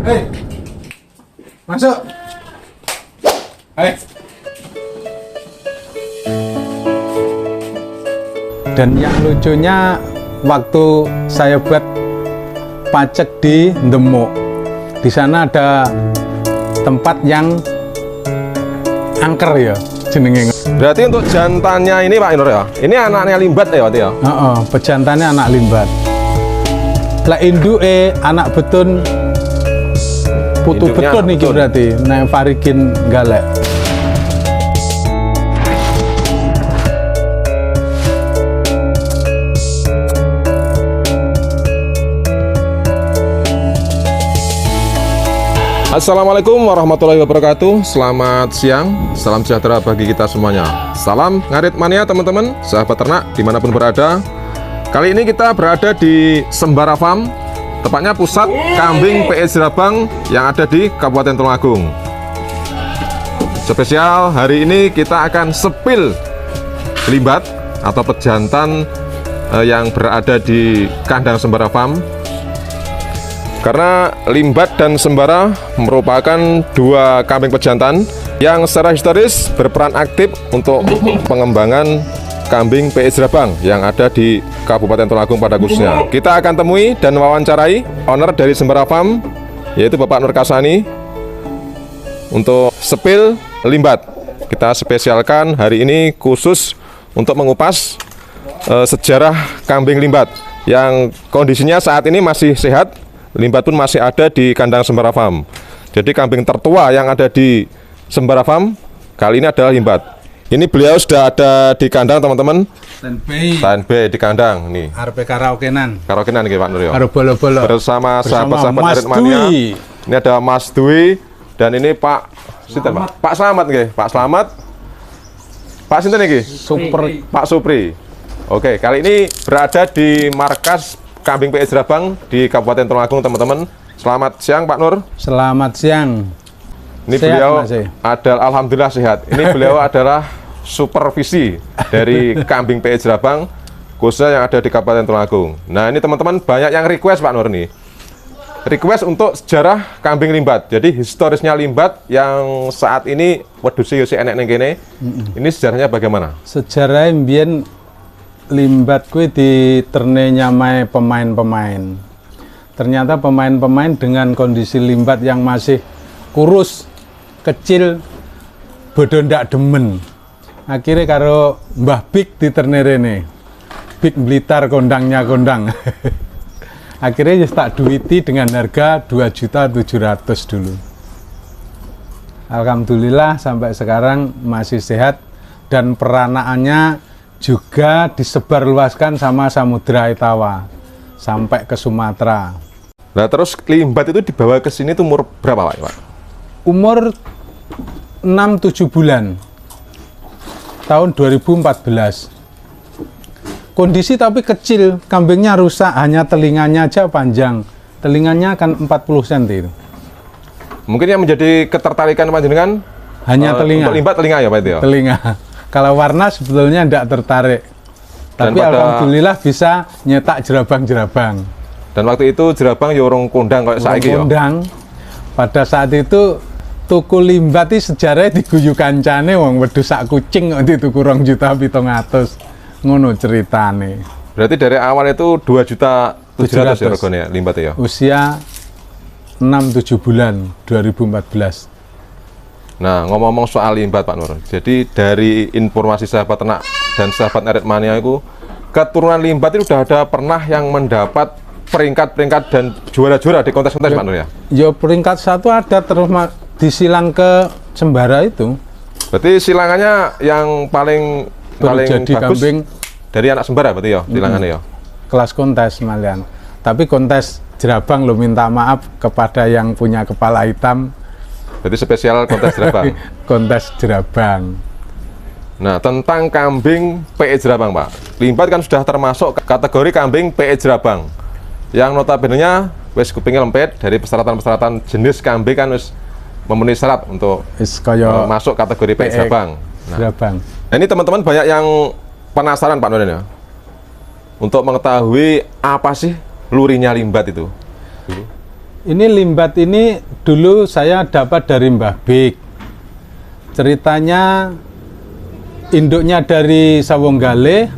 Hei, masuk. Hei. Dan yang lucunya waktu saya buat pacek di Demuk, di sana ada tempat yang angker ya jenenge. Berarti untuk jantannya ini Pak Inur ya, ini anaknya limbat ya Pak ya? Pejantannya anak limbat. Lah induke anak betun putu betun iki berarti nek Farigin galek. Assalamualaikum warahmatullahi wabarakatuh. Selamat siang, salam sejahtera bagi kita semuanya. Salam ngarit mania teman-teman, sahabat ternak dimanapun berada. Kali ini kita berada di Sembara Farm, tepatnya pusat kambing PS Jerabang yang ada di Kabupaten Tulungagung. Spesial hari ini kita akan sepil limbat atau pejantan yang berada di kandang Sembara Farm. Karena limbat dan sembara merupakan dua kambing pejantan yang secara historis berperan aktif untuk pengembangan kambing PS Jerabang yang ada di Kabupaten Tulungagung pada khususnya. Kita akan temui dan wawancarai owner dari Sembara Farm, yaitu Bapak Nur Kasani, untuk sepil limbat. Kita spesialkan hari ini khusus untuk mengupas sejarah kambing limbat yang kondisinya saat ini masih sehat. Limbat pun masih ada di kandang Sembara Farm. Jadi kambing tertua yang ada di Sembara Farm kali ini adalah limbat. Ini beliau sudah ada di kandang teman-teman. Standby di kandang nih. Arep karaokenan. Karaokenan nggih Pak Nur ya. Karo bolo-bolo. Bersama sahabat-sahabat Mas Ngarit Mania. Dwi. Ini ada Mas Dwi dan ini Pak sinten Pak? Pak Slamet nggih, Pak Slamet. Pak sinten niki? Pak Supri. Oke, kali ini berada di markas kambing PS Jerabang di Kabupaten Tulungagung teman-teman. Selamat siang Pak Nur. Selamat siang. Ini Sehat, beliau Mas? alhamdulillah sehat. Ini beliau adalah supervisi dari kambing PS Jerabang khususnya yang ada di Kabupaten Tulungagung. Nah ini teman-teman banyak yang request Pak Nur nih. Request untuk sejarah kambing limbat. Jadi historisnya limbat yang saat ini wedhuse yo sik enek ning kene. Ini sejarahnya bagaimana? Sejarah mbiyen limbat kuwi diterne nyamai pemain-pemain. Ternyata pemain-pemain dengan kondisi limbat yang masih kurus, kecil, bodoh ndak demen. Akhirnya karo Mbah Big diterne rene. Big Blitar kondangnya kondang. Akhirnya ya tak duiti dengan harga 2.700.000 dulu. Alhamdulillah sampai sekarang masih sehat dan peranakannya juga disebarluaskan sama Samudra Itawa sampai ke Sumatera. Nah terus limbat itu dibawa ke sini tuh umur berapa Pak? Umur 6-7 bulan tahun 2014. Kondisi tapi kecil, kambingnya rusak, hanya telinganya aja panjang. Telinganya kan 40 cm itu. Mungkin yang menjadi ketertarikan panjenengan Hanya telinga. Untuk limbat telinga ya Pak itu ya? Telinga. Kalau warna sebetulnya tidak tertarik. Tapi alhamdulillah bisa nyetak jerabang-jerabang. Dan waktu itu jerabang ya orang kondang kayak saiki ya. Kondang. Pada saat itu tuku limbat iki sejarahnya diguyu kancane wong wedhus sak kucing kok dituku 2.700.000. Ngono ceritane. Berarti dari awal itu 2.700.000 ya regane limbat ya. Usia 6-7 bulan 2014. Nah, ngomong-ngomong soal limbat Pak Nur. Jadi dari informasi sahabat ternak dan sahabat Ngarit Mania itu, keturunan limbat itu sudah ada pernah yang mendapat peringkat-peringkat dan juara-juara di kontes-kontes Pak Nur ya? Ya peringkat 1 ada terus disilang ke Sembara itu. Berarti silangannya yang paling jadi bagus kambing dari anak Sembara berarti ya silangannya ya? Kelas kontes malian. Tapi kontes Jerabang lo minta maaf kepada yang punya kepala hitam. Berarti spesial kontes Jerabang. Kontes Jerabang. Nah, tentang kambing PS Jerabang, Pak. Limbat kan sudah termasuk kategori kambing PS Jerabang. Yang notabene-nya wis kupingnya lempet dari persyaratan-persyaratan jenis kambing kan wis memenuhi syarat untuk masuk kategori PS Jerabang. Jerabang. Nah, ini teman-teman banyak yang penasaran Pak Nur ya. Untuk mengetahui apa sih lurinya limbat itu. Ini limbat ini dulu saya dapat dari Mbah Bik. Ceritanya induknya dari Sawonggale,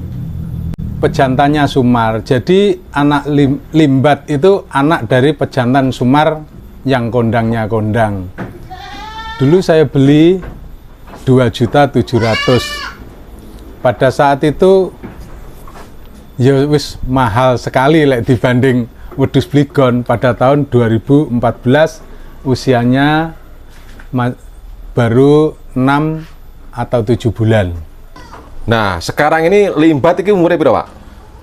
pejantannya Sumar. Jadi anak limbat itu anak dari pejantan Sumar yang kondangnya kondang. Dulu saya beli 2.700.000. Pada saat itu ya wis mahal sekali lek dibanding wedhus Bligon. Pada tahun 2014 usianya baru 6 atau 7 bulan. Nah, sekarang ini limbat ini umurnya berapa, Pak?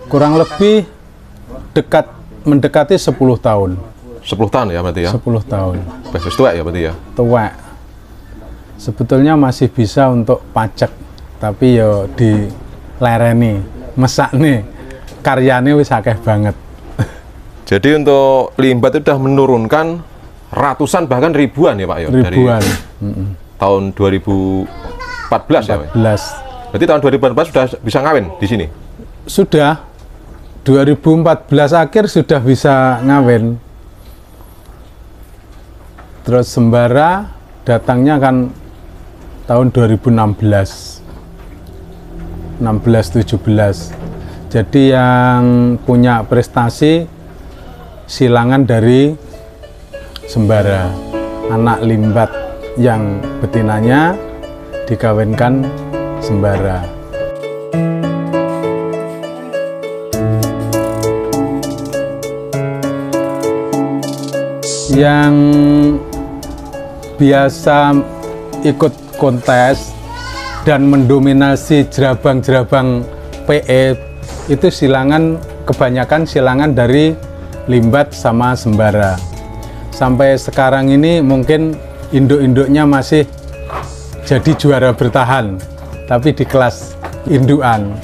Kurang lebih mendekati 10 tahun. 10 tahun ya berarti ya? 10 tahun. Wis tua ya berarti ya? Tua. Sebetulnya masih bisa untuk pajak, tapi yo dilereni, mesak nih, karyanya wis akeh banget. Jadi untuk limbat itu sudah menurunkan ratusan bahkan ribuan ya Pak ya? Ribuan. Dari tahun 2014 ya Pak? 14. Berarti tahun 2014 sudah bisa ngawin di sini? Sudah. 2014 akhir sudah bisa ngawin. Terus sembara datangnya kan tahun 2016. 16-17. Jadi yang punya prestasi silangan dari sembara. Anak limbat yang betinanya dikawinkan sembara. Yang biasa ikut kontes dan mendominasi jerabang-jerabang PE itu silangan, kebanyakan silangan dari limbat sama sembara. Sampai sekarang ini mungkin induk-induknya masih jadi juara bertahan, tapi di kelas induan.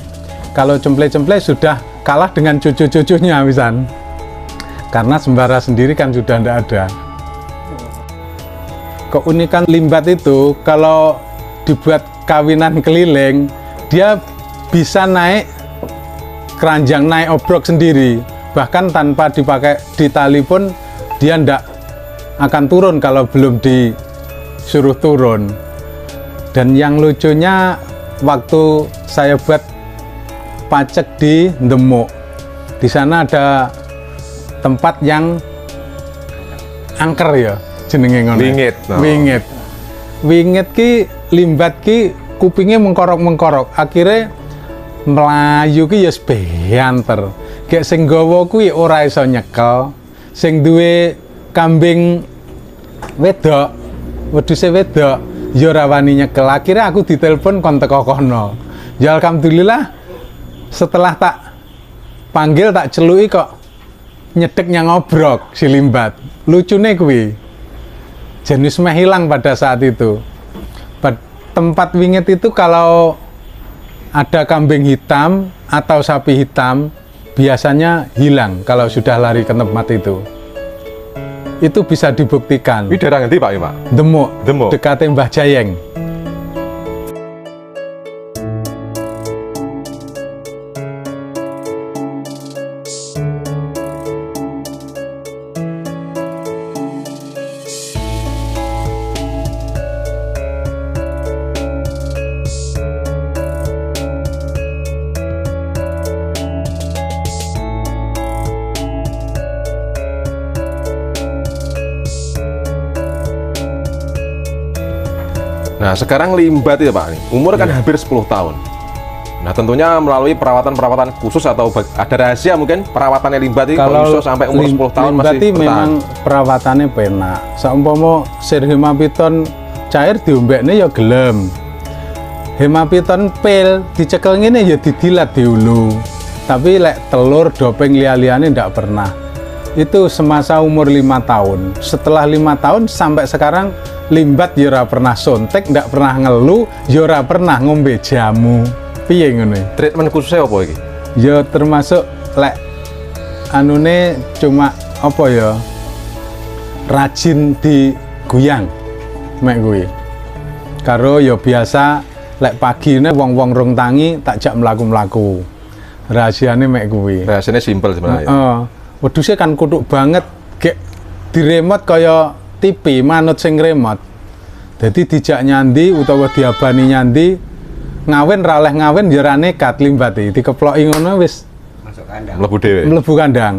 Kalau cemple-cemple sudah kalah dengan cucu-cucunya misalnya, karena sembara sendiri kan sudah tidak ada. Keunikan limbat itu kalau dibuat kawinan keliling, dia bisa naik keranjang, naik obrok sendiri, bahkan tanpa dipakai di tali pun dia tidak akan turun kalau belum disuruh turun. Dan yang lucunya waktu saya buat pacek di Demuk, di sana ada tempat yang angker ya jenenge ngono. Wingit. No. Wingit. Wingit ki limbat ki kupingnya mengkorok-mengkorok. Akhirnya melayu ki ya beanter. Kayak sing gawa kuwi ora iso nyekel. Sing duwe kambing wedok, wedhuse wedok ya ora wani nyekel. Akhirnya aku ditelepon kon teko kono. Ya alhamdulillah setelah tak panggil tak celuki kok nyedek yang ngobrok si limbat. Lucune kuwi. Jenis meh hilang pada saat itu. Tempat wingit itu kalau ada kambing hitam atau sapi hitam biasanya hilang kalau sudah lari ke tempat itu. Itu bisa dibuktikan. Ini daerah ngendi Pak ya Pak? Demuk. Demuk. Dekate Mbah Jayeng. Nah sekarang limbat ya Pak, umur kan hampir 10 tahun. Nah tentunya melalui perawatan-perawatan khusus atau ada rahasia mungkin perawatannya limbat ini kalau bisa sampai umur 10 tahun masih bertahan. Memang perawatannya penak. Saumpama sir hemapiton cair diombekne ya gelem. Hemapiton pil dicekel ngene ya didilat di hulu. Tapi lek telur doping liya-liyane ndak pernah. Itu semasa umur 5 tahun. Setelah 5 tahun sampai sekarang limbat ya ora pernah sontek, ndak pernah ngeluh, ya ora pernah ngombe jamu. Piye ngono? Treatment khususnya apa iki? Ya termasuk lek anune cuma apa ya? Rajin diguyang mek kuwi. Karo ya biasa lek pagine wong-wong rong tangi tak jak mlaku-mlaku. Rahasiane mek kuwi. Rahasianya simpel sebenarnya. Wedhuse kan kutuk banget, gek diremot kaya TV manut sing remote. Jadi dijak nyandi utawa diabani nyandi ngawin ra oleh ngawin ya ra nekat limbati dikeploki ngono wis Masuk kandang. Mlebu dhewe. mlebu kandang.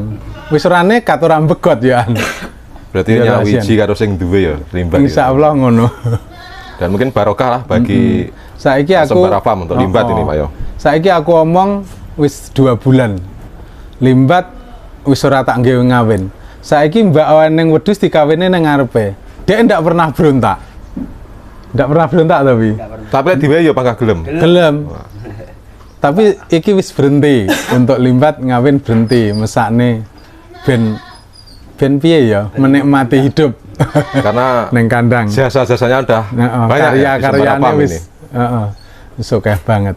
Wis ora nekat ora begot ya. Berarti Iya, nyawiji karo sing duwe ya limbat. Insyaallah ngono. Dan mungkin barokah lah bagi Saiki aku Sembara Farm untuk limbat ini Pak Yo. Saiki aku omong wis 2 bulan. Limbat wis ora tak nggawe ngawin. Saiki Mbak Awan ning wedhus dikawinne ning ngarepe. Dia ndak pernah berontak. Ndak pernah berontak tapi. Tapi lek diwehi yo pangkah gelem. Gelem. Tapi iki wis berhenti untuk limbat ngawin berhenti mesakne ben piye ya menikmati hidup Karena neng kandang. jasa-jasanya udah banyak ya di Sembara karya-karyanya Farm wis ini. wis akeh banget.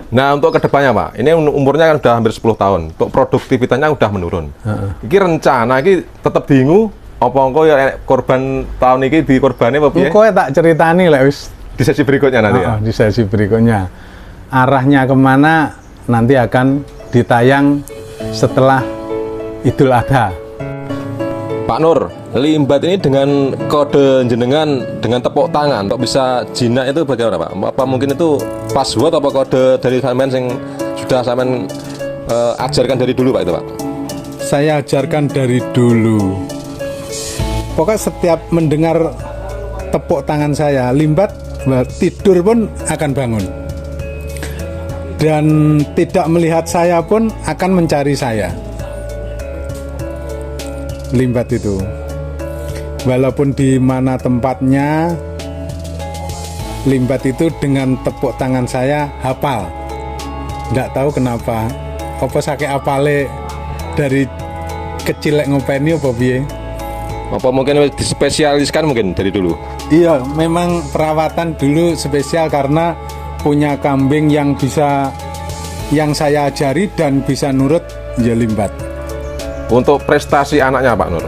Nah untuk kedepannya Pak, ini umurnya kan udah hampir 10 tahun. Untuk produktivitasnya udah menurun. Iki rencana iki tetep diingu apa engko ya korban tahun ini dikorbani apa piye? Kowe tak ceritani lek wis Di sesi berikutnya nanti ya. di sesi berikutnya. Arahnya kemana nanti akan ditayang setelah Idul Adha. Pak Nur, limbat ini dengan kode jenengan dengan tepuk tangan untuk bisa jinak itu bagaimana Pak? Apa mungkin itu password apa kode dari sampean yang sudah sampean ajarkan dari dulu Pak itu Pak? Saya ajarkan dari dulu. Pokoknya setiap mendengar tepuk tangan saya, limbat tidur pun akan bangun. Dan tidak melihat saya pun akan mencari saya. Limbat itu. Walaupun di mana tempatnya, limbat itu dengan tepuk tangan saya hafal. Nggak tahu kenapa. Apa sakit apale dari kecil lek ngopeni apa piye? Apa mungkin dispesialiskan mungkin dari dulu? Iya, memang perawatan dulu spesial karena punya kambing yang bisa yang saya ajari dan bisa nurut ya limbat. Untuk prestasi anaknya Pak Nur,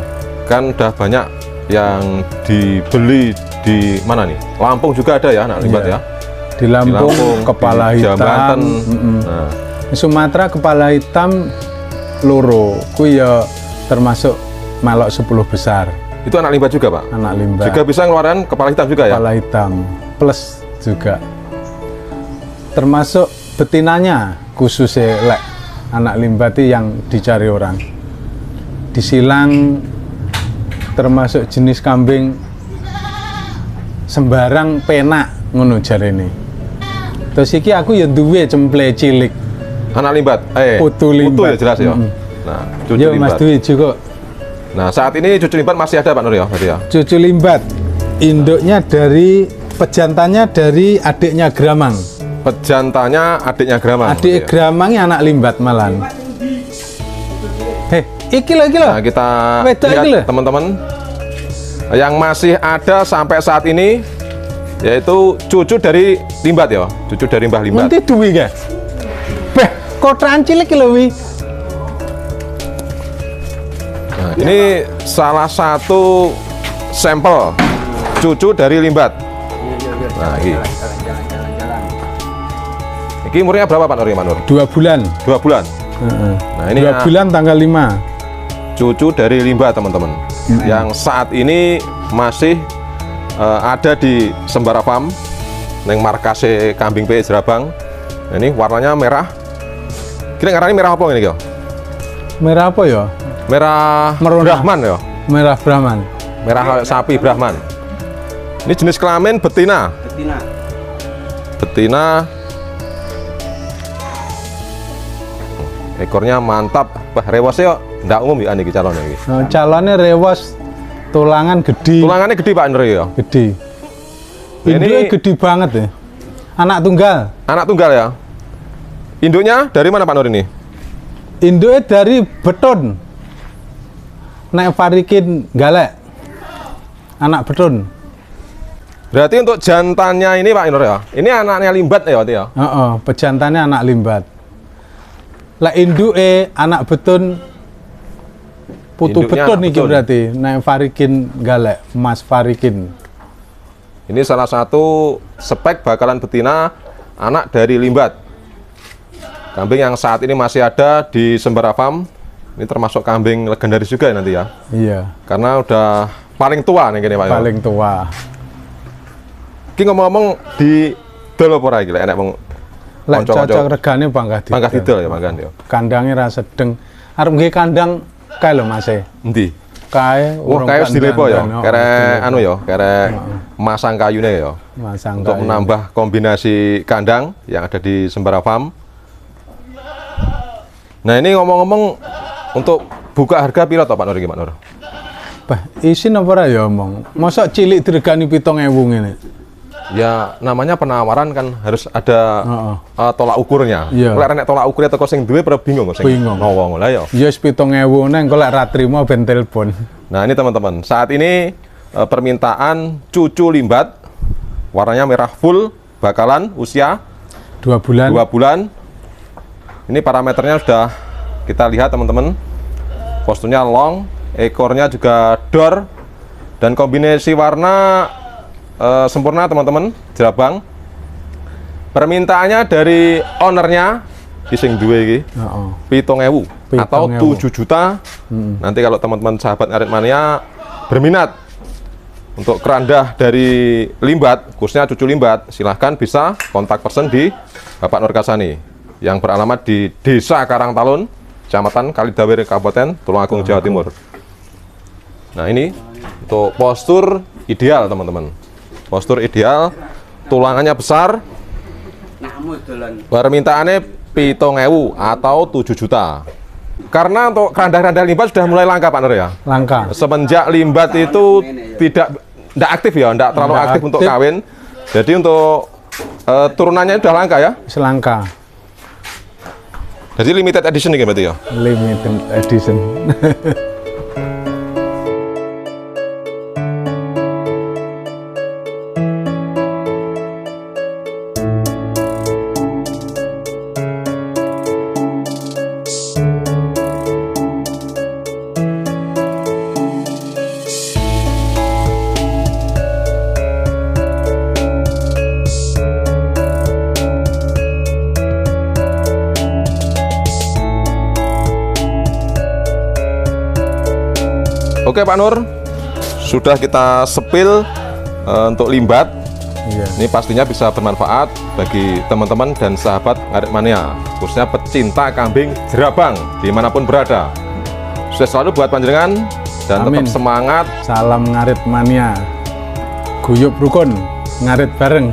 kan udah banyak yang dibeli di mana nih? Lampung juga ada ya anak limbat Iya. ya? Di Lampung, kepala di hitam. Banten. Nah, Di Sumatera kepala hitam loro, ku ya termasuk melok 10 besar itu anak limbat juga Pak? anak limbat. Juga bisa ngeluarin kepala hitam juga ya? Kepala hitam plus juga. Termasuk betinanya khususnya lek anak limbati yang dicari orang. Disilang termasuk jenis kambing sembarang penak ngono jarene. Terus iki aku ya duwe cemple cilik. Anak limbat? Putu ya limbat. jelas ya? Nah, cucu Yo Mas limbat. duwe juga. Nah, saat ini cucu limbat masih ada Pak Nur ya? Berarti ya? Cucu limbat. Induknya dari pejantannya dari adiknya Gramang. Pejantannya adiknya Gramang. Adik berarti ya? Gramangnya anak limbat malan. Iki loh. Nah, kita Wedok iki lho. lihat teman-teman yang masih ada sampai saat ini yaitu cucu dari limbat ya, cucu dari Mbah Limbat. Nanti duwi ga? Beh, kotaan cilik lho wi. Nah, ini salah satu sampel cucu dari limbat. Nah, ini. Ini umurnya berapa Pak Nur? Pak Nur? 2 bulan. 2 bulan. Nah, ini 2 bulan tanggal 5. cucu dari limbat teman-teman. Yang saat ini masih ada di Sembara Farm, neng markase kambing PE Jerabang. Nah, ini warnanya merah. Kira ngarani merah apa ini kyo? Merah apa ya? Merah Merona. Brahman ya. Merah Brahman. Merah sapi Brahman. Ini jenis kelamin betina. Betina. Betina. Ekornya mantap. Wah, rewasnya ndak umum ya niki calonnya iki. Nah, calonnya rewas tulangan gede. Tulangannya gede Pak Nur ya. Gede. Ini- Induknya gede banget ya. Anak tunggal. Anak tunggal ya. Induknya dari mana Pak Nur ini? Induknya dari beton. Nek varikin galek. Anak beton. Berarti untuk jantannya ini Pak Nur ya. Ini anaknya limbat ya berarti ya. Pejantannya anak limbat. Lah induke anak beton putu Induknya beton anak iki beton. berarti. Nek varikin galek, emas varikin. Ini salah satu spek bakalan betina anak dari limbat. Kambing yang saat ini masih ada di Sembara Farm Ini termasuk kambing legendaris juga ya nanti ya? Iya. Karena udah paling tua nih gini Pak. Paling tua. Ki ngomong-ngomong di dol apa ora iki lek enek wong Lek cocok regane bangga didol. Bangga didol ya manggan ya. Kandangnya ra sedeng. Arep nggih kandang kae lho Mas. Endi? Kae Wah, kae wis dilepo ya. Kere anu ya, kere masang kayune ya. Masang Untuk kayu. menambah kombinasi kandang yang ada di Sembara Farm. Nah, ini ngomong-ngomong untuk buka harga piro to Pak Nur iki Pak Nur? Bah, isin apa ora ya omong. Mosok cilik diregani 7.000 ngene. Ya namanya penawaran kan harus ada tolak ukurnya. Iya. Lek nek tolak ukurnya teko sing duwe pada bingung sing Bingung. ngomong lah ya. Ya wis 7.000 neng kok lek ra trimo ben telepon. Nah, ini teman-teman, saat ini permintaan cucu limbat warnanya merah full, bakalan usia 2 bulan. 2 bulan. Ini parameternya sudah kita lihat teman-teman. Posturnya long, ekornya juga dor, dan kombinasi warna sempurna teman-teman, jerabang. Permintaannya dari ownernya di sing duwe iki 7.000 atau 7 juta. Nanti kalau teman-teman sahabat Ngarit Mania berminat untuk kerandah dari limbat, khususnya cucu limbat, silahkan bisa kontak person di Bapak Nur Kasani yang beralamat di Desa Karangtalun, Kecamatan Kalidawir, Kabupaten Tulungagung, Jawa Timur. Nah, ini untuk postur ideal teman-teman. Postur ideal, tulangannya besar. Permintaannya 7.000 atau 7 juta. Karena untuk kerandah-kerandah limbat sudah mulai langka Pak Nur ya. Langka. Semenjak limbat itu tidak aktif ya, tidak terlalu aktif untuk kawin. Jadi untuk turunannya sudah langka ya. Selangka. Jadi limited edition nih berarti ya. Limited edition. Oke Pak Nur, sudah kita sepil untuk limbat. Iya. Ini pastinya bisa bermanfaat bagi teman-teman dan sahabat Ngarit Mania, khususnya pecinta kambing jerabang dimanapun berada. Sukses selalu buat panjenengan dan Amin. tetap semangat. Salam Ngarit Mania. Guyub rukun, ngarit bareng.